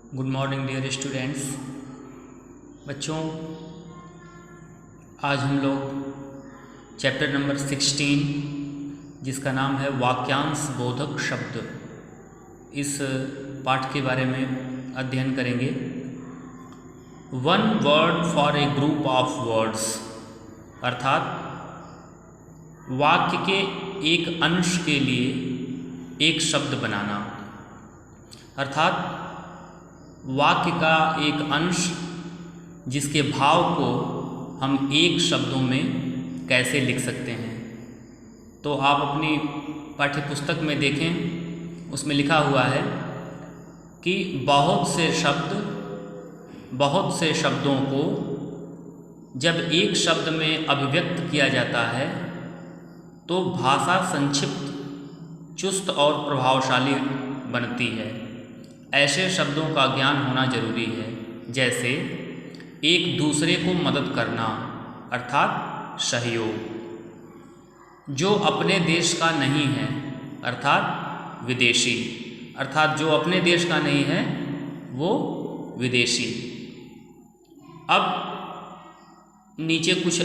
Good morning dear students. बच्चों, आज हम लोग चैप्टर नंबर 16 जिसका नाम है वाक्यांश बोधक शब्द, इस पाठ के बारे में अध्ययन करेंगे। One word for a group of words, अर्थात वाक्य के एक अंश के लिए एक शब्द बनाना। अर्थात वाक्य का एक अंश जिसके भाव को हम एक शब्दों में कैसे लिख सकते हैं। तो आप अपनी पाठ्य पुस्तक में देखें, उसमें लिखा हुआ है कि बहुत से शब्दों को जब एक शब्द में अभिव्यक्त किया जाता है तो भाषा संक्षिप्त, चुस्त और प्रभावशाली बनती है। ऐसे शब्दों का ज्ञान होना जरूरी है, जैसे एक दूसरे को मदद करना अर्थात सहयोग, जो अपने देश का नहीं है अर्थात विदेशी, अर्थात जो अपने देश का नहीं है वो विदेशी। अब नीचे कुछ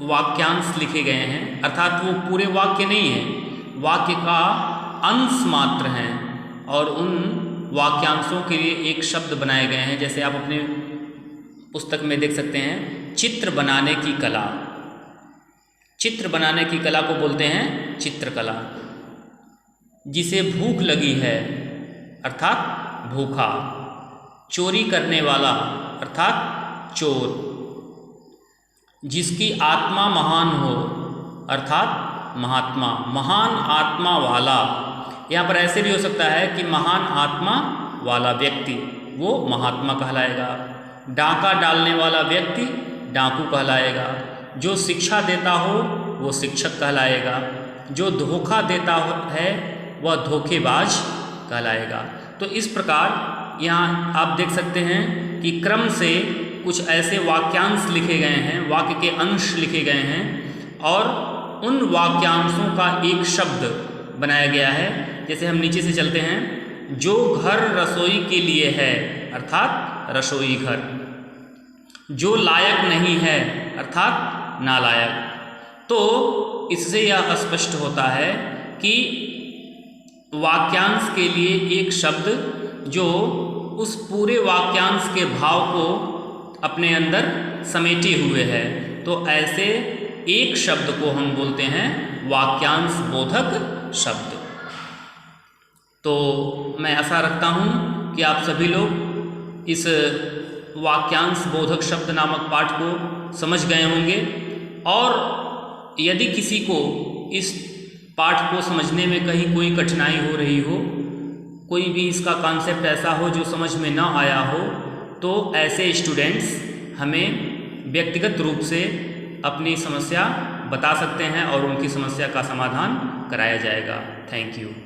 वाक्यांश लिखे गए हैं, अर्थात वो पूरे वाक्य नहीं है, वाक्य का अंश मात्र हैं और उन वाक्यांशों के लिए एक शब्द बनाए गए हैं। जैसे आप अपने पुस्तक में देख सकते हैं, चित्र बनाने की कला। चित्र बनाने की कला को बोलते हैं चित्रकला। जिसे भूख लगी है अर्थात भूखा। चोरी करने वाला अर्थात चोर। जिसकी आत्मा महान हो अर्थात महात्मा। महान आत्मा वाला, यहाँ पर ऐसे भी हो सकता है कि महान आत्मा वाला व्यक्ति वो महात्मा कहलाएगा। डाका डालने वाला व्यक्ति डाकू कहलाएगा। जो शिक्षा देता हो वो शिक्षक कहलाएगा। जो धोखा देता है वह धोखेबाज कहलाएगा। तो इस प्रकार यहाँ आप देख सकते हैं कि क्रम से कुछ ऐसे वाक्यांश लिखे गए हैं, वाक्य के अंश लिखे गए हैं और उन वाक्यांशों का एक शब्द बनाया गया है। जैसे हम नीचे से चलते हैं, जो घर रसोई के लिए है अर्थात रसोई घर। जो लायक नहीं है अर्थात नालायक। तो इससे यह स्पष्ट होता है कि वाक्यांश के लिए एक शब्द जो उस पूरे वाक्यांश के भाव को अपने अंदर समेटे हुए है, तो ऐसे एक शब्द को हम बोलते हैं वाक्यांश बोधक शब्द। तो मैं आशा रखता हूँ कि आप सभी लोग इस वाक्यांश बोधक शब्द नामक पाठ को समझ गए होंगे। और यदि किसी को इस पाठ को समझने में कहीं कोई कठिनाई हो रही हो, कोई भी इसका कॉन्सेप्ट ऐसा हो जो समझ में ना आया हो, तो ऐसे स्टूडेंट्स हमें व्यक्तिगत रूप से अपनी समस्या बता सकते हैं और उनकी समस्या का समाधान कराया जाएगा। Thank you.